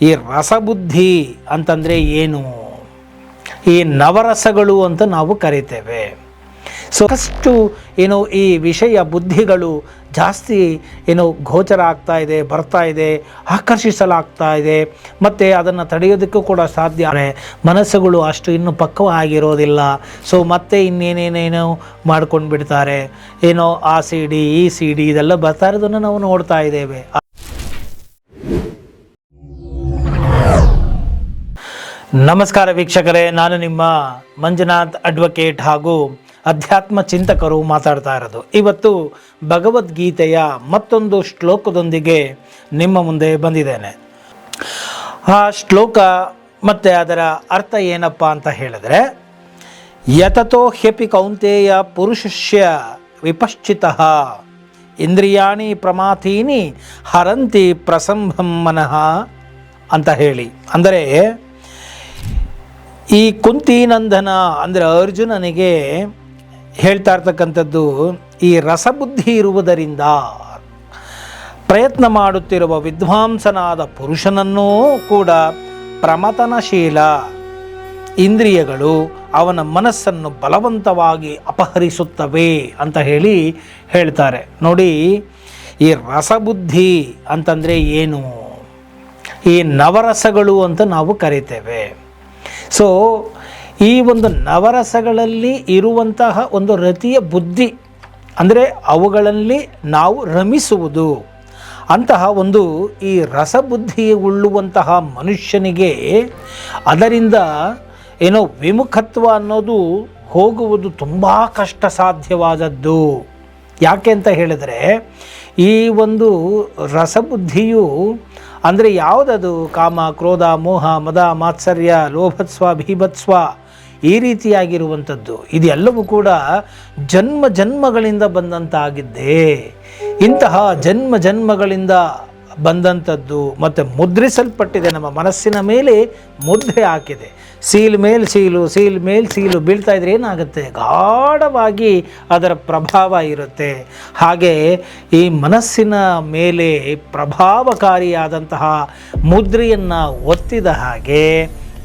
ಈ ರಸಬುದ್ಧಿ ಅಂತಂದರೆ ಏನು? ಈ ನವರಸಗಳು ಅಂತ ನಾವು ಕರಿತೇವೆ. ಸಾಕಷ್ಟು ಈ ವಿಷಯ ಬುದ್ಧಿಗಳು ಜಾಸ್ತಿ ಗೋಚರ ಆಗ್ತಾ ಇದೆ, ಬರ್ತಾ ಇದೆ, ಆಕರ್ಷಿಸಲಾಗ್ತಾ ಇದೆ. ಮತ್ತು ಅದನ್ನು ತಡೆಯೋದಕ್ಕೂ ಕೂಡ ಸಾಧ್ಯ. ಮನಸ್ಸುಗಳು ಅಷ್ಟು ಇನ್ನೂ ಪಕ್ವ ಆಗಿರೋದಿಲ್ಲ. ಸೊ ಮತ್ತೆ ಇನ್ನೇನೇನೇನೋ ಮಾಡ್ಕೊಂಡು ಬಿಡ್ತಾರೆ. ಆ ಸಿ ಡಿ ಈ ಸಿ ಡಿ ಇದೆಲ್ಲ ಬರ್ತಾ ಇರೋದನ್ನು ನಾವು ನೋಡ್ತಾ ಇದ್ದೇವೆ. ನಮಸ್ಕಾರ ವೀಕ್ಷಕರೇ, ನಾನು ನಿಮ್ಮ ಮಂಜುನಾಥ್ ಅಡ್ವೊಕೇಟ್ ಹಾಗೂ ಅಧ್ಯಾತ್ಮ ಚಿಂತಕರು ಮಾತಾಡ್ತಾ ಇರೋದು. ಇವತ್ತು ಭಗವದ್ಗೀತೆಯ ಮತ್ತೊಂದು ಶ್ಲೋಕದೊಂದಿಗೆ ನಿಮ್ಮ ಮುಂದೆ ಬಂದಿದ್ದೇನೆ. ಆ ಶ್ಲೋಕ ಮತ್ತು ಅದರ ಅರ್ಥ ಏನಪ್ಪ ಅಂತ ಹೇಳಿದ್ರೆ, ಯತತೋ ಹ್ಯಪಿ ಕೌಂತೇಯ ಪುರುಷಸ್ಯ ವಿಪಶ್ಚಿತಃ ಇಂದ್ರಿಯಾಣಿ ಪ್ರಮಾಥೀನಿ ಹರಂತಿ ಪ್ರಸಂಭಂ ಮನಃ ಅಂತ ಹೇಳಿ. ಅಂದರೆ ಈ ಕುಂತಿನಂದನ ಅಂದರೆ ಅರ್ಜುನನಿಗೆ ಹೇಳ್ತಾ ಇರ್ತಕ್ಕಂಥದ್ದು, ಈ ರಸಬುದ್ಧಿ ಇರುವುದರಿಂದ ಪ್ರಯತ್ನ ಮಾಡುತ್ತಿರುವ ವಿದ್ವಾಂಸನಾದ ಪುರುಷನನ್ನೂ ಕೂಡ ಪ್ರಮಥನಶೀಲ ಇಂದ್ರಿಯಗಳು ಅವನ ಮನಸ್ಸನ್ನು ಬಲವಂತವಾಗಿ ಅಪಹರಿಸುತ್ತವೆ ಅಂತ ಹೇಳ್ತಾರೆ. ನೋಡಿ, ಈ ರಸಬುದ್ಧಿ ಅಂತಂದರೆ ಏನು? ಈ ನವರಸಗಳು ಅಂತ ನಾವು ಕರಿತೇವೆ. ಸೊ ಈ ಒಂದು ನವರಸಗಳಲ್ಲಿ ಇರುವಂತಹ ಒಂದು ರತಿಯ ಬುದ್ಧಿ, ಅಂದರೆ ಅವುಗಳಲ್ಲಿ ನಾವು ರಮಿಸುವುದು. ಅಂತಹ ಒಂದು ಈ ರಸಬುದ್ಧಿ ಉಳ್ಳುವಂತಹ ಮನುಷ್ಯನಿಗೆ ಅದರಿಂದ ವಿಮುಖತ್ವ ಅನ್ನೋದು ಹೋಗುವುದು ತುಂಬ ಕಷ್ಟ ಸಾಧ್ಯವಾದದ್ದು. ಯಾಕೆ ಅಂತ ಹೇಳಿದರೆ, ಈ ಒಂದು ರಸಬುದ್ಧಿಯು ಅಂದರೆ ಯಾವುದದು? ಕಾಮ, ಕ್ರೋಧ, ಮೋಹ, ಮದ, ಮಾತ್ಸರ್ಯ, ಲೋಭತ್ಸ್ವ, ಭೀಭತ್ಸ್ವ ಈ ರೀತಿಯಾಗಿರುವಂಥದ್ದು. ಇದೆಲ್ಲವೂ ಕೂಡ ಜನ್ಮ ಜನ್ಮಗಳಿಂದ ಬಂದಂತಾಗಿದ್ದೇ. ಇಂತಹ ಜನ್ಮ ಜನ್ಮಗಳಿಂದ ಬಂದಂಥದ್ದು ಮತ್ತು ಮುದ್ರಿಸಲ್ಪಟ್ಟಿದೆ, ನಮ್ಮ ಮನಸ್ಸಿನ ಮೇಲೆ ಮುದ್ರೆ ಹಾಕಿದೆ. ಸೀಲ್ ಮೇಲೆ ಸೀಲು, ಸೀಲ್ ಮೇಲೆ ಸೀಲು ಬೀಳ್ತಾ ಇದ್ರೆ ಏನಾಗುತ್ತೆ? ಗಾಢವಾಗಿ ಅದರ ಪ್ರಭಾವ ಇರುತ್ತೆ. ಹಾಗೆ ಈ ಮನಸ್ಸಿನ ಮೇಲೆ ಪ್ರಭಾವಕಾರಿಯಾದಂತಹ ಮುದ್ರೆಯನ್ನು ಒತ್ತಿದ ಹಾಗೆ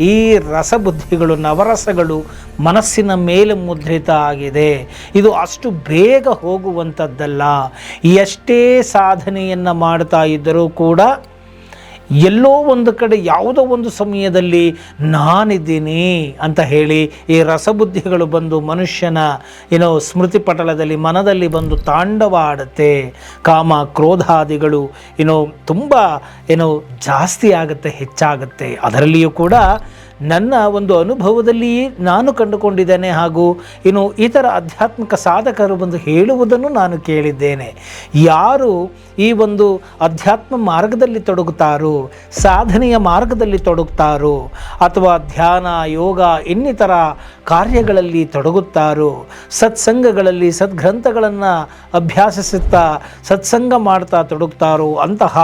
ಈ ರಸಬುದ್ಧಿಗಳು, ನವರಸಗಳು ಮನಸ್ಸಿನ ಮೇಲೆ ಮುದ್ರಿತ ಆಗಿದೆ. ಇದು ಅಷ್ಟು ಬೇಗ ಹೋಗುವಂಥದ್ದಲ್ಲ. ಎಷ್ಟೇ ಸಾಧನೆಯನ್ನು ಮಾಡ್ತಾ ಇದ್ದರೂ ಕೂಡ ಎಲ್ಲೋ ಒಂದು ಕಡೆ ಯಾವುದೋ ಒಂದು ಸಮಯದಲ್ಲಿ ನಾನಿದ್ದೀನಿ ಅಂತ ಹೇಳಿ ಈ ರಸಬುದ್ಧಿಗಳು ಬಂದು ಮನುಷ್ಯನ ಸ್ಮೃತಿ ಪಟಲದಲ್ಲಿ, ಮನದಲ್ಲಿ ಬಂದು ತಾಂಡವ ಆಡುತ್ತೆ. ಕಾಮ, ಕ್ರೋಧಾದಿಗಳು ತುಂಬ ಜಾಸ್ತಿ ಆಗುತ್ತೆ, ಹೆಚ್ಚಾಗುತ್ತೆ. ಅದರಲ್ಲಿಯೂ ಕೂಡ ನನ್ನ ಒಂದು ಅನುಭವದಲ್ಲಿ ನಾನು ಕಂಡುಕೊಂಡಿದ್ದೇನೆ, ಹಾಗೂ ಇತರ ಆಧ್ಯಾತ್ಮಿಕ ಸಾಧಕರು ಬಂದು ಹೇಳುವುದನ್ನು ನಾನು ಕೇಳಿದ್ದೇನೆ. ಯಾರು ಈ ಒಂದು ಅಧ್ಯಾತ್ಮ ಮಾರ್ಗದಲ್ಲಿ ತೊಡಗುತ್ತಾರೋ, ಸಾಧನೆಯ ಮಾರ್ಗದಲ್ಲಿ ತೊಡಗುತ್ತಾರೋ, ಅಥವಾ ಧ್ಯಾನ, ಯೋಗ ಇನ್ನಿತರ ಕಾರ್ಯಗಳಲ್ಲಿ ತೊಡಗುತ್ತಾರೋ, ಸತ್ಸಂಗಗಳಲ್ಲಿ ಸದ್ಗ್ರಂಥಗಳನ್ನು ಅಭ್ಯಾಸಿಸುತ್ತಾ ಸತ್ಸಂಗ ಮಾಡ್ತಾ ತೊಡಗುತ್ತಾರೋ, ಅಂತಹ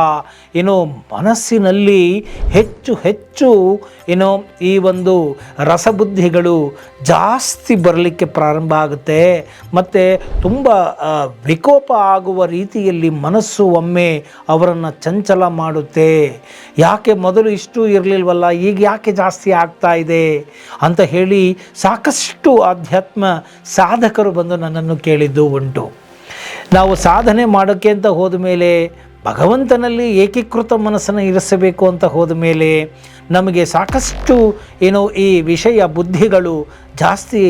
ಮನಸ್ಸಿನಲ್ಲಿ ಹೆಚ್ಚು ಹೆಚ್ಚು ಈ ಒಂದು ರಸಬುದ್ಧಿಗಳು ಜಾಸ್ತಿ ಬರಲಿಕ್ಕೆ ಪ್ರಾರಂಭ ಆಗುತ್ತೆ. ಮತ್ತು ತುಂಬ ವಿಕೋಪ ಆಗುವ ರೀತಿಯಲ್ಲಿ ಮನಸ್ಸು ಒಮ್ಮೆ ಅವರನ್ನು ಚಂಚಲ ಮಾಡುತ್ತೆ. ಯಾಕೆ ಮೊದಲು ಇಷ್ಟು ಇರಲಿಲ್ವಲ್ಲ, ಈಗ ಯಾಕೆ ಜಾಸ್ತಿ ಆಗ್ತಾ ಇದೆ ಅಂತ ಹೇಳಿ ಸಾಕಷ್ಟು ಆಧ್ಯಾತ್ಮ ಸಾಧಕರು ಬಂದು ನನ್ನನ್ನು ಕೇಳಿದ್ದು ಉಂಟು. ನಾವು ಸಾಧನೆ ಮಾಡೋಕ್ಕೆ ಅಂತ ಹೋದ ಮೇಲೆ, ಭಗವಂತನಲ್ಲಿ ಏಕೀಕೃತ ಮನಸ್ಸನ್ನು ಇರಿಸಬೇಕು ಅಂತ ಹೋದ ಮೇಲೆ ನಮಗೆ ಸಾಕಷ್ಟು ಈ ವಿಷಯ ಬುದ್ಧಿಗಳು ಜಾಸ್ತಿ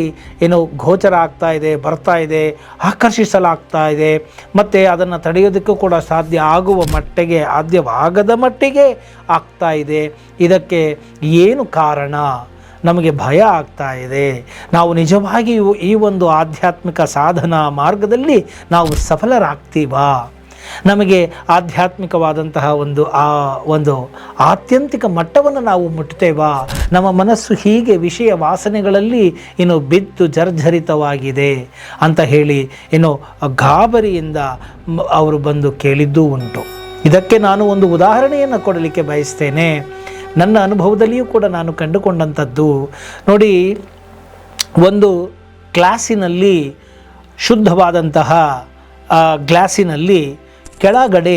ಗೋಚರ ಆಗ್ತಾ ಇದೆ, ಬರ್ತಾ ಇದೆ, ಆಕರ್ಷಿಸಲಾಗ್ತಾ ಇದೆ. ಮತ್ತು ಅದನ್ನು ತಡೆಯೋದಕ್ಕೂ ಕೂಡ ಸಾಧ್ಯವಾಗದ ಮಟ್ಟಿಗೆ ಆಗ್ತಾ ಇದೆ. ಇದಕ್ಕೆ ಏನು ಕಾರಣ? ನಮಗೆ ಭಯ ಆಗ್ತಾ ಇದೆ. ನಾವು ನಿಜವಾಗಿಯೂ ಈ ಒಂದು ಆಧ್ಯಾತ್ಮಿಕ ಸಾಧನಾ ಮಾರ್ಗದಲ್ಲಿ ನಾವು ಸಫಲರಾಗ್ತೀವಾ? ನಮಗೆ ಆಧ್ಯಾತ್ಮಿಕವಾದಂತಹ ಒಂದು ಆತ್ಯಂತಿಕ ಮಟ್ಟವನ್ನು ನಾವು ಮುಟ್ತೇವಾ? ನಮ್ಮ ಮನಸ್ಸು ಹೀಗೆ ವಿಷಯ ವಾಸನೆಗಳಲ್ಲಿ ಬಿದ್ದು ಜರ್ಜರಿತವಾಗಿದೆ ಅಂತ ಹೇಳಿ ಗಾಬರಿಯಿಂದ ಅವರು ಬಂದು ಕೇಳಿದ್ದೂ ಉಂಟು. ಇದಕ್ಕೆ ನಾನು ಒಂದು ಉದಾಹರಣೆಯನ್ನು ಕೊಡಲಿಕ್ಕೆ ಬಯಸ್ತೇನೆ. ನನ್ನ ಅನುಭವದಲ್ಲಿಯೂ ಕೂಡ ನಾನು ಕಂಡುಕೊಂಡಂಥದ್ದು. ನೋಡಿ, ಒಂದು ಗ್ಲಾಸಿನಲ್ಲಿ, ಶುದ್ಧವಾದಂತಹ ಗ್ಲಾಸಿನಲ್ಲಿ ಕೆಳಗಡೆ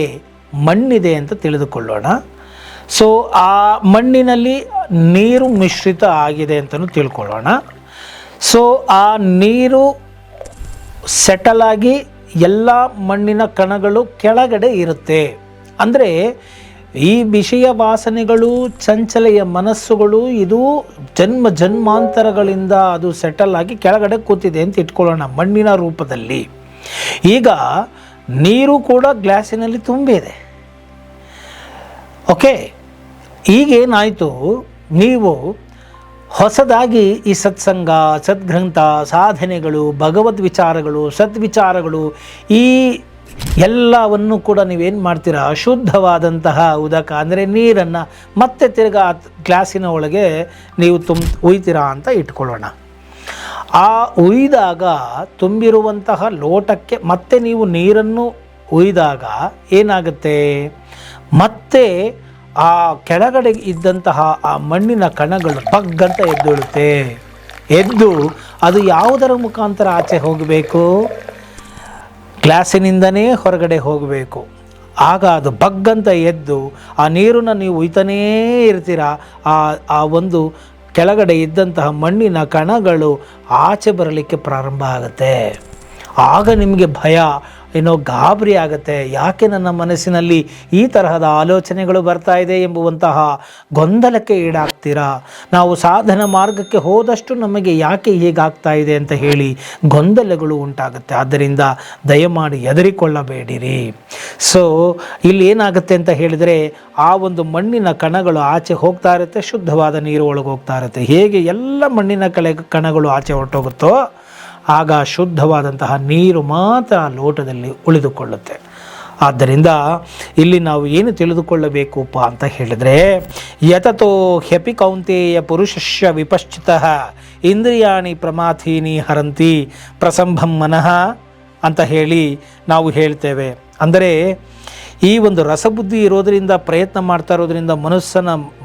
ಮಣ್ಣಿದೆ ಅಂತ ತಿಳಿದುಕೊಳ್ಳೋಣ. ಸೊ ಆ ಮಣ್ಣಿನಲ್ಲಿ ನೀರು ಮಿಶ್ರಿತ ಆಗಿದೆ ಅಂತಲೂ ತಿಳ್ಕೊಳ್ಳೋಣ. ಸೊ ಆ ನೀರು ಸೆಟಲ್ ಆಗಿ ಎಲ್ಲ ಮಣ್ಣಿನ ಕಣಗಳು ಕೆಳಗಡೆ ಇರುತ್ತೆ. ಅಂದರೆ ಈ ವಿಷಯ ವಾಸನೆಗಳು, ಚಂಚಲೆಯ ಮನಸ್ಸುಗಳು, ಇದು ಜನ್ಮ ಜನ್ಮಾಂತರಗಳಿಂದ ಅದು ಸೆಟಲ್ ಆಗಿ ಕೆಳಗಡೆ ಕೂತಿದೆ ಅಂತ ಇಟ್ಕೊಳ್ಳೋಣ ಮಣ್ಣಿನ ರೂಪದಲ್ಲಿ. ಈಗ ನೀರು ಕೂಡ ಗ್ಲಾಸಿನಲ್ಲಿ ತುಂಬಿದೆ. ಓಕೆ, ಈಗೇನಾಯಿತು, ನೀವು ಹೊಸದಾಗಿ ಈ ಸತ್ಸಂಗ, ಸದ್ಗ್ರಂಥ, ಸಾಧನೆಗಳು, ಭಗವದ್ ವಿಚಾರಗಳು, ಸದ್ವಿಚಾರಗಳು, ಈ ಎಲ್ಲವನ್ನು ಕೂಡ ನೀವೇನು ಮಾಡ್ತೀರಾ, ಅಶುದ್ಧವಾದಂತಹ ಉದಕ ಅಂದರೆ ನೀರನ್ನು ಮತ್ತೆ ತಿರ್ಗಾ ಗ್ಲಾಸಿನ ಒಳಗೆ ನೀವು ಉಯ್ತೀರಾ ಅಂತ ಇಟ್ಕೊಳ್ಳೋಣ. ಆ ಉಯ್ದಾಗ ತುಂಬಿರುವಂತಹ ಲೋಟಕ್ಕೆ ಮತ್ತೆ ನೀವು ನೀರನ್ನು ಉಯ್ದಾಗ ಏನಾಗುತ್ತೆ, ಮತ್ತೆ ಆ ಕೆಳಗಡೆ ಇದ್ದಂತಹ ಆ ಮಣ್ಣಿನ ಕಣಗಳು ಬಗ್ಗಂತ ಎದ್ದೇಳುತ್ತೆ. ಎದ್ದು ಅದು ಯಾವುದರ ಮುಖಾಂತರ ಆಚೆ ಹೋಗಬೇಕು, ಗ್ಲಾಸಿನಿಂದನೇ ಹೊರಗಡೆ ಹೋಗಬೇಕು. ಆಗ ಅದು ಬಗ್ಗಂತ ಎದ್ದು ಆ ನೀರನ್ನು ನೀವು ಉಯ್ತಾನೇ ಇರ್ತೀರ. ಆ ಒಂದು ಕೆಳಗಡೆ ಇದ್ದಂತಹ ಮಣ್ಣಿನ ಕಣಗಳು ಆಚೆ ಬರಲಿಕ್ಕೆ ಪ್ರಾರಂಭ ಆಗುತ್ತೆ. ಆಗ ನಿಮಗೆ ಭಯ, ಏನೋ ಗಾಬರಿ ಆಗುತ್ತೆ. ಯಾಕೆ ನನ್ನ ಮನಸ್ಸಿನಲ್ಲಿ ಈ ತರಹದ ಆಲೋಚನೆಗಳು ಬರ್ತಾ ಇದೆ ಎಂಬುವಂತಹ ಗೊಂದಲಕ್ಕೆ ಈಡಾಗ್ತೀರಾ. ನಾವು ಸಾಧನ ಮಾರ್ಗಕ್ಕೆ ಹೋದಷ್ಟು ನಮಗೆ ಯಾಕೆ ಹೀಗಾಗ್ತಾ ಇದೆ ಅಂತ ಹೇಳಿ ಗೊಂದಲಗಳು ಉಂಟಾಗುತ್ತೆ. ಆದ್ದರಿಂದ ದಯಮಾಡಿ ಹೆದರಿಕೊಳ್ಳಬೇಡಿರಿ. ಸೊ ಇಲ್ಲಿ ಏನಾಗುತ್ತೆ ಅಂತ ಹೇಳಿದರೆ, ಆ ಒಂದು ಮಣ್ಣಿನ ಕಣಗಳು ಆಚೆ ಹೋಗ್ತಾ ಇರುತ್ತೆ, ಶುದ್ಧವಾದ ನೀರು ಒಳಗೆ ಹೋಗ್ತಾ ಇರುತ್ತೆ. ಹೇಗೆ ಎಲ್ಲ ಮಣ್ಣಿನ ಕಣಗಳು ಆಚೆ ಹೊರಟೋಗುತ್ತೋ ಆಗ ಶುದ್ಧವಾದಂತಹ ನೀರು ಮಾತ್ರ ಲೋಟದಲ್ಲಿ ಉಳಿದುಕೊಳ್ಳುತ್ತೆ. ಆದ್ದರಿಂದ ಇಲ್ಲಿ ನಾವು ಏನು ತಿಳಿದುಕೊಳ್ಳಬೇಕಪ್ಪ ಅಂತ ಹೇಳಿದರೆ, ಯತತೋ ಹ್ಯಪಿ ಕೌಂತೇಯ ಪುರುಷಸ್ಯ ವಿಪಶ್ಚಿತಃ ಇಂದ್ರಿಯಾಣಿ ಪ್ರಮಾಥೀನಿ ಹರಂತಿ ಪ್ರಸಂಭಂ ಮನಃ ಅಂತ ಹೇಳಿ ನಾವು ಹೇಳ್ತೇವೆ. ಅಂದರೆ ಈ ಒಂದು ರಸಬುದ್ಧಿ ಇರೋದರಿಂದ, ಪ್ರಯತ್ನ ಮಾಡ್ತಾ ಇರೋದರಿಂದ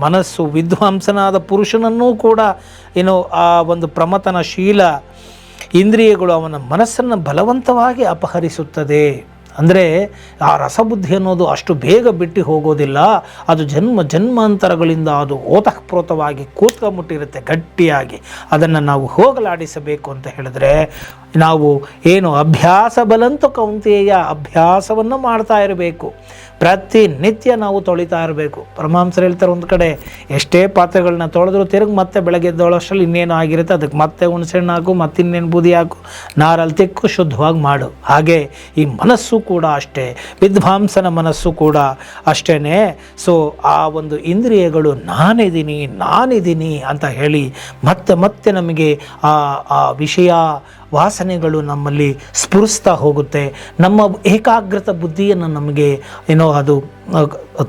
ಮನಸ್ಸು ವಿದ್ವಾಂಸನಾದ ಪುರುಷನನ್ನೂ ಕೂಡ ಏನೋ ಆ ಒಂದು ಪ್ರಮಥನಶೀಲ ಇಂದ್ರಿಯಗಳು ಅವನ ಮನಸ್ಸನ್ನು ಬಲವಂತವಾಗಿ ಅಪಹರಿಸುತ್ತದೆ. ಅಂದರೆ ಆ ರಸಬುದ್ಧಿ ಅನ್ನೋದು ಅಷ್ಟು ಬೇಗ ಬಿಟ್ಟು ಹೋಗೋದಿಲ್ಲ. ಅದು ಜನ್ಮ ಜನ್ಮಾಂತರಗಳಿಂದ ಅದು ಓತಃಪ್ರೋತವಾಗಿ ಕೂತ್ಕೊಂಬಿಟ್ಟಿರುತ್ತೆ ಗಟ್ಟಿಯಾಗಿ. ಅದನ್ನು ನಾವು ಹೋಗಲಾಡಿಸಬೇಕು ಅಂತ ಹೇಳಿದ್ರೆ ನಾವು ಏನು ಅಭ್ಯಾಸ ಬಲಂತು ಕೌಂತೇಯ, ಅಭ್ಯಾಸವನ್ನು ಮಾಡ್ತಾ ಇರಬೇಕು. ಪ್ರತಿನಿತ್ಯ ನಾವು ತೊಳಿತಾ ಇರಬೇಕು. ಪರಮಹಂಸರು ಹೇಳ್ತಾರೆ, ಒಂದು ಕಡೆ ಎಷ್ಟೇ ಪಾತ್ರೆಗಳನ್ನ ತೊಳೆದ್ರು ತಿರುಗಿ ಮತ್ತೆ ಬೆಳಗ್ಗೆ ಎದ್ದೊಳಷ್ಟರಲ್ಲಿ ಇನ್ನೇನು ಆಗಿರುತ್ತೆ, ಅದಕ್ಕೆ ಮತ್ತೆ ಹುಣಸೆಹಣ್ಣು ಹಾಕು, ಮತ್ತಿನ್ನೇನು ಬೂದಿ ಹಾಕು, ನಾರಲ್ಲಿ ತಿಕ್ಕು ಶುದ್ಧವಾಗಿ ಮಾಡು. ಹಾಗೆ ಈ ಮನಸ್ಸು ಕೂಡ ಅಷ್ಟೇ, ವಿದ್ವಾಂಸನ ಮನಸ್ಸು ಕೂಡ ಅಷ್ಟೇ. ಸೊ ಆ ಒಂದು ಇಂದ್ರಿಯಗಳು ನಾನಿದ್ದೀನಿ ಅಂತ ಹೇಳಿ ಮತ್ತೆ ಮತ್ತೆ ನಮಗೆ ಆ ವಿಷಯ ವಾಸನೆಗಳು ನಮ್ಮಲ್ಲಿ ಸ್ಫುರಿಸ್ತಾ ಹೋಗುತ್ತೆ. ನಮ್ಮ ಏಕಾಗ್ರತ ಬುದ್ಧಿಯನ್ನು ನಮಗೆ ಏನೋ ಅದು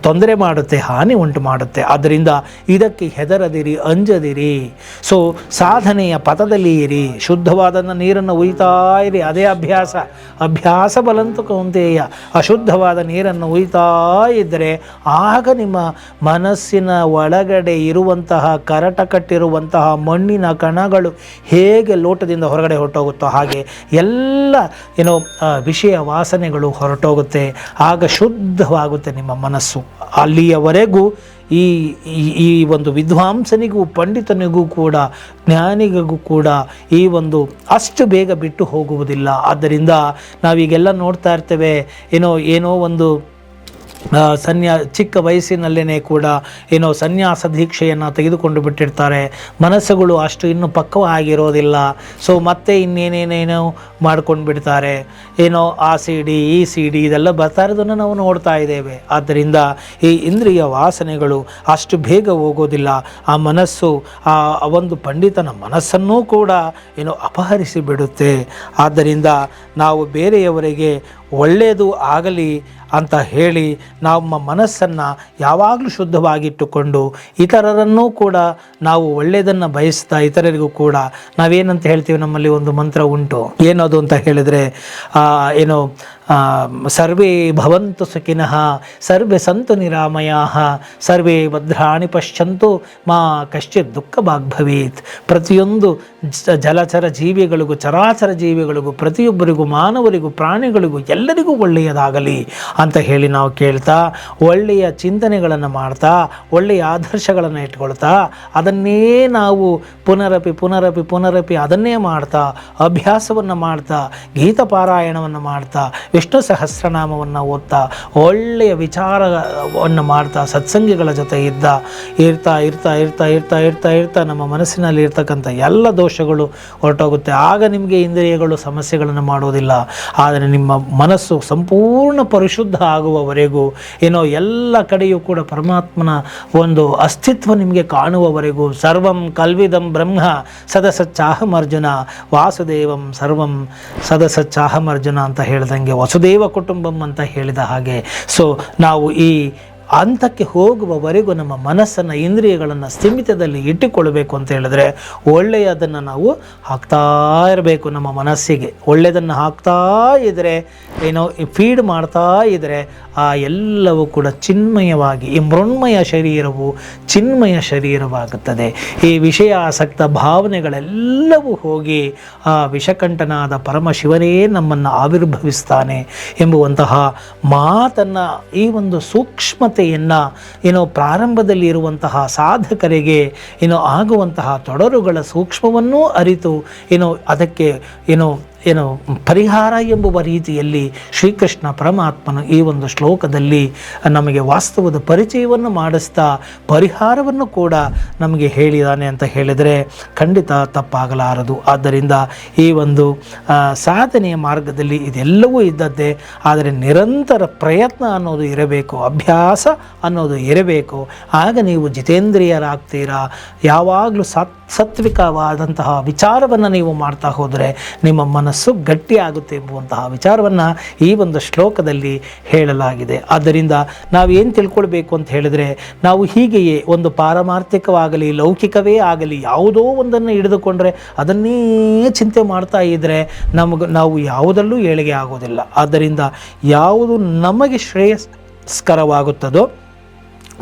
ತೊಂದರೆ ಮಾಡುತ್ತೆ, ಹಾನಿ ಉಂಟು ಮಾಡುತ್ತೆ. ಆದ್ದರಿಂದ ಇದಕ್ಕೆ ಹೆದರದಿರಿ, ಅಂಜದಿರಿ. ಸೊ ಸಾಧನೆಯ ಪಥದಲ್ಲಿ ಇರಿ, ಶುದ್ಧವಾದ ನೀರನ್ನು ಉಯ್ತಾ ಇರಿ. ಅದೇ ಅಭ್ಯಾಸ ಬಲಂತು ಕೌಂತೇಯ. ಅಶುದ್ಧವಾದ ನೀರನ್ನು ಉಯ್ತಾ ಇದ್ದರೆ ಆಗ ನಿಮ್ಮ ಮನಸ್ಸಿನ ಒಳಗಡೆ ಇರುವಂತಹ ಕರಟ ಕಟ್ಟಿರುವಂತಹ ಮಣ್ಣಿನ ಕಣಗಳು ಹೇಗೆ ಲೋಟದಿಂದ ಹೊರಗಡೆ ಹೊರಟೋಗುತ್ತೋ ಹಾಗೆ ಎಲ್ಲ ಏನೋ ವಿಷಯ ವಾಸನೆಗಳು ಹೊರಟೋಗುತ್ತೆ. ಆಗ ಶುದ್ಧವಾಗುತ್ತೆ ನಿಮ್ಮ ಮನಸ್ಸು. ಅಲ್ಲಿಯವರೆಗೂ ಈ ಒಂದು ವಿದ್ವಾಂಸನಿಗೂ, ಪಂಡಿತನಿಗೂ ಕೂಡ, ಜ್ಞಾನಿಗೂ ಕೂಡ ಈ ಒಂದು ಅಷ್ಟು ಬೇಗ ಬಿಟ್ಟು ಹೋಗುವುದಿಲ್ಲ. ಆದ್ದರಿಂದ ನಾವೀಗೆಲ್ಲ ನೋಡ್ತಾ ಇರ್ತೇವೆ, ಏನೋ ಒಂದು ಚಿಕ್ಕ ವಯಸ್ಸಿನಲ್ಲೇ ಕೂಡ ಏನೋ ಸನ್ಯಾಸ ದೀಕ್ಷೆಯನ್ನು ತೆಗೆದುಕೊಂಡು ಬಿಟ್ಟಿರ್ತಾರೆ. ಮನಸ್ಸುಗಳು ಅಷ್ಟು ಇನ್ನೂ ಪಕ್ವವಾಗಿರೋದಿಲ್ಲ. ಸೊ ಮತ್ತೆ ಇನ್ನೇನೇನೇನೋ ಮಾಡ್ಕೊಂಡು ಬಿಡ್ತಾರೆ. ಏನೋ ಆ ಸಿಡಿ ಈ ಸಿಡಿ ಇದೆಲ್ಲ ಬರ್ತಾ ಇರೋದನ್ನು ನಾವು ನೋಡ್ತಾ ಇದ್ದೇವೆ. ಆದ್ದರಿಂದ ಈ ಇಂದ್ರಿಯ ವಾಸನೆಗಳು ಅಷ್ಟು ಬೇಗ ಹೋಗೋದಿಲ್ಲ. ಆ ಮನಸ್ಸು ಆ ಒಂದು ಪಂಡಿತನ ಮನಸ್ಸನ್ನೂ ಕೂಡ ಏನೋ ಅಪಹರಿಸಿ ಬಿಡುತ್ತೆ. ಆದ್ದರಿಂದ ನಾವು ಬೇರೆಯವರಿಗೆ ಒಳ್ಳೆಯದು ಆಗಲಿ ಅಂತ ಹೇಳಿ ನಮ್ಮ ಮನಸ್ಸನ್ನು ಯಾವಾಗಲೂ ಶುದ್ಧವಾಗಿಟ್ಟುಕೊಂಡು ಇತರರನ್ನೂ ಕೂಡ ನಾವು ಒಳ್ಳೆಯದನ್ನು ಬಯಸ್ತಾ ಇತರರಿಗೂ ಕೂಡ ನಾವೇನಂತ ಹೇಳ್ತೀವಿ, ನಮ್ಮಲ್ಲಿ ಒಂದು ಮಂತ್ರ ಉಂಟು. ಏನದು ಅಂತ ಹೇಳಿದರೆ ಸರ್ವೇ ಭವಂತು ಸುಖಿನಃ ಸರ್ವೇ ಸಂತು ನಿರಾಮಯಾಃ ಸರ್ವೇ ಭದ್ರಾಣಿ ಪಶ್ಯಂತು ಮಾ ಕಶ್ಚಿತ್ ದುಃಖ ಭಾಗ್ ಭವೇತ್. ಪ್ರತಿಯೊಂದು ಜಲಚರ ಜೀವಿಗಳಿಗೂ ಚರಾಚರ ಜೀವಿಗಳಿಗೂ ಪ್ರತಿಯೊಬ್ಬರಿಗೂ ಮಾನವರಿಗೂ ಪ್ರಾಣಿಗಳಿಗೂ ಎಲ್ಲರಿಗೂ ಒಳ್ಳೆಯದಾಗಲಿ ಅಂತ ಹೇಳಿ ನಾವು ಕೇಳ್ತಾ, ಒಳ್ಳೆಯ ಚಿಂತನೆಗಳನ್ನು ಮಾಡ್ತಾ, ಒಳ್ಳೆಯ ಆದರ್ಶಗಳನ್ನು ಇಟ್ಕೊಳ್ತಾ, ಅದನ್ನೇ ನಾವು ಪುನರಪಿ ಅದನ್ನೇ ಮಾಡ್ತಾ, ಅಭ್ಯಾಸವನ್ನು ಮಾಡ್ತಾ, ಗೀತಪಾರಾಯಣವನ್ನು ಮಾಡ್ತಾ, ವಿಷ್ಣು ಸಹಸ್ರನಾಮವನ್ನು ಓದ್ತಾ, ಒಳ್ಳೆಯ ವಿಚಾರವನ್ನು ಮಾಡ್ತಾ, ಸತ್ಸಂಗಿಗಳ ಜೊತೆ ಇರ್ತಾ ನಮ್ಮ ಮನಸ್ಸಿನಲ್ಲಿ ಇರ್ತಕ್ಕಂಥ ಎಲ್ಲ ದೋಷಗಳು ಹೊರಟೋಗುತ್ತೆ. ಆಗ ನಿಮಗೆ ಇಂದ್ರಿಯಗಳು ಸಮಸ್ಯೆಗಳನ್ನು ಮಾಡೋದಿಲ್ಲ. ಆದರೆ ನಿಮ್ಮ ಮನಸ್ಸು ಸಂಪೂರ್ಣ ಪರಿಶುದ್ಧ ಆಗುವವರೆಗೂ, ಎಲ್ಲ ಕಡೆಯೂ ಕೂಡ ಪರಮಾತ್ಮನ ಒಂದು ಅಸ್ತಿತ್ವ ನಿಮಗೆ ಕಾಣುವವರೆಗೂ, ಸರ್ವಂ ಕಲ್ವಿದಂ ಬ್ರಹ್ಮ ಸದಸಚ್ಚಾಹಮರ್ಜುನ ವಾಸುದೇವಂ ಸರ್ವಂ ಸದಸಚ್ಚಾಹಮರ್ಜುನ ಅಂತ ಹೇಳ್ದಂಗೆ, ವಸುದೇವ ಕುಟುಂಬಂ ಅಂತ ಹೇಳಿದ ಹಾಗೆ. ಸೊ ನಾವು ಈ ಹಂತಕ್ಕೆ ಹೋಗುವವರೆಗೂ ನಮ್ಮ ಮನಸ್ಸನ್ನು, ಇಂದ್ರಿಯಗಳನ್ನು ಸ್ಥಿಮಿತದಲ್ಲಿ ಇಟ್ಟುಕೊಳ್ಬೇಕು ಅಂತ ಹೇಳಿದ್ರೆ, ಒಳ್ಳೆಯದನ್ನು ನಾವು ಹಾಕ್ತಾ ಇರಬೇಕು. ನಮ್ಮ ಮನಸ್ಸಿಗೆ ಒಳ್ಳೆಯದನ್ನು ಹಾಕ್ತಾ ಇದ್ದರೆ, ಫೀಡ್ ಮಾಡ್ತಾ ಇದ್ದರೆ, ಆ ಎಲ್ಲವೂ ಕೂಡ ಚಿನ್ಮಯವಾಗಿ, ಈ ಮೃಣ್ಮಯ ಶರೀರವು ಚಿನ್ಮಯ ಶರೀರವಾಗುತ್ತದೆ. ಈ ವಿಷಯಾಸಕ್ತ ಭಾವನೆಗಳೆಲ್ಲವೂ ಹೋಗಿ ಆ ವಿಷಕಂಠನಾದ ಪರಮಶಿವನೇ ನಮ್ಮನ್ನು ಆವಿರ್ಭವಿಸ್ತಾನೆ ಎಂಬುವಂತಹ ಮಾತನ್ನು, ಈ ಒಂದು ಸೂಕ್ಷ್ಮತೆಯನ್ನು ಪ್ರಾರಂಭದಲ್ಲಿ ಇರುವಂತಹ ಸಾಧಕರಿಗೆ ಆಗುವಂತಹ ತೊಡರುಗಳ ಸೂಕ್ಷ್ಮವನ್ನೂ ಅರಿತು ಅದಕ್ಕೆ ಪರಿಹಾರ ಎಂಬುವ ರೀತಿಯಲ್ಲಿ ಶ್ರೀಕೃಷ್ಣ ಪರಮಾತ್ಮನು ಈ ಒಂದು ಶ್ಲೋಕದಲ್ಲಿ ನಮಗೆ ವಾಸ್ತವದ ಪರಿಚಯವನ್ನು ಮಾಡಿಸ್ತಾ ಪರಿಹಾರವನ್ನು ಕೂಡ ನಮಗೆ ಹೇಳಿದಾನೆ ಅಂತ ಹೇಳಿದರೆ ಖಂಡಿತ ತಪ್ಪಾಗಲಾರದು. ಆದ್ದರಿಂದ ಈ ಒಂದು ಸಾಧನೆಯ ಮಾರ್ಗದಲ್ಲಿ ಇದೆಲ್ಲವೂ ಇದ್ದದ್ದೇ, ಆದರೆ ನಿರಂತರ ಪ್ರಯತ್ನ ಅನ್ನೋದು ಇರಬೇಕು, ಅಭ್ಯಾಸ ಅನ್ನೋದು ಇರಬೇಕು. ಆಗ ನೀವು ಜಿತೇಂದ್ರಿಯರಾಗ್ತೀರಾ. ಯಾವಾಗಲೂ ಸಾತ್ವಿಕವಾದಂತಹ ವಿಚಾರವನ್ನು ನೀವು ಮಾಡ್ತಾ ಹೋದರೆ ನಿಮ್ಮ ಮನಸ್ಸು ಗಟ್ಟಿಯಾಗುತ್ತೆ ಎಂಬುವಂತಹ ವಿಚಾರವನ್ನು ಈ ಒಂದು ಶ್ಲೋಕದಲ್ಲಿ ಹೇಳಲಾಗಿದೆ. ಆದ್ದರಿಂದ ನಾವೇನು ತಿಳ್ಕೊಳ್ಬೇಕು ಅಂತ ಹೇಳಿದರೆ, ನಾವು ಹೀಗೆಯೇ ಒಂದು ಪಾರಮಾರ್ಥಿಕವಾಗಲಿ ಲೌಕಿಕವೇ ಆಗಲಿ ಯಾವುದೋ ಒಂದನ್ನು ಹಿಡಿದುಕೊಂಡ್ರೆ ಅದನ್ನೇ ಚಿಂತೆ ಮಾಡ್ತಾ ಇದ್ದರೆ ನಾವು ಯಾವುದಲ್ಲೂ ಏಳಿಗೆ ಆಗೋದಿಲ್ಲ. ಆದ್ದರಿಂದ ಯಾವುದು ನಮಗೆ ಶ್ರೇಯಸ್ಕರವಾಗುತ್ತದೋ,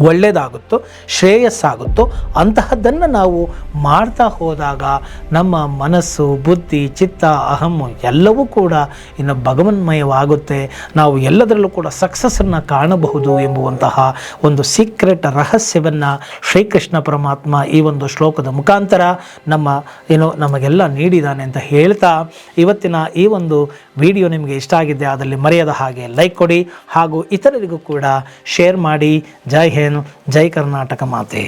ಒಳ್ಳೆಯದಾಗುತ್ತೋ, ಶ್ರೇಯಸ್ಸಾಗುತ್ತೋ ಅಂತಹದ್ದನ್ನು ನಾವು ಮಾಡ್ತಾ ಹೋದಾಗ ನಮ್ಮ ಮನಸ್ಸು, ಬುದ್ಧಿ, ಚಿತ್ತ, ಅಹಮ್ಮು ಎಲ್ಲವೂ ಕೂಡ ಇನ್ನು ಭಗವನ್ಮಯವಾಗುತ್ತೆ. ನಾವು ಎಲ್ಲದರಲ್ಲೂ ಕೂಡ ಸಕ್ಸಸ್ಸನ್ನು ಕಾಣಬಹುದು ಎಂಬುವಂತಹ ಒಂದು ಸೀಕ್ರೆಟ್ ರಹಸ್ಯವನ್ನು ಶ್ರೀಕೃಷ್ಣ ಪರಮಾತ್ಮ ಈ ಒಂದು ಶ್ಲೋಕದ ಮುಖಾಂತರ ನಮಗೆಲ್ಲ ನೀಡಿದ್ದಾನೆ ಅಂತ ಹೇಳ್ತಾ, ಇವತ್ತಿನ ಈ ಒಂದು ವಿಡಿಯೋ ನಿಮಗೆ ಇಷ್ಟ ಆಗಿದ್ದೆ ಅದರಲ್ಲಿ ಮರೆಯದ ಹಾಗೆ ಲೈಕ್ ಕೊಡಿ ಹಾಗೂ ಇತರರಿಗೂ ಕೂಡ ಶೇರ್ ಮಾಡಿ. ಜೈ ಹಿಂದ್, ಜೈ ಕರ್ನಾಟಕ ಮಾತೆ.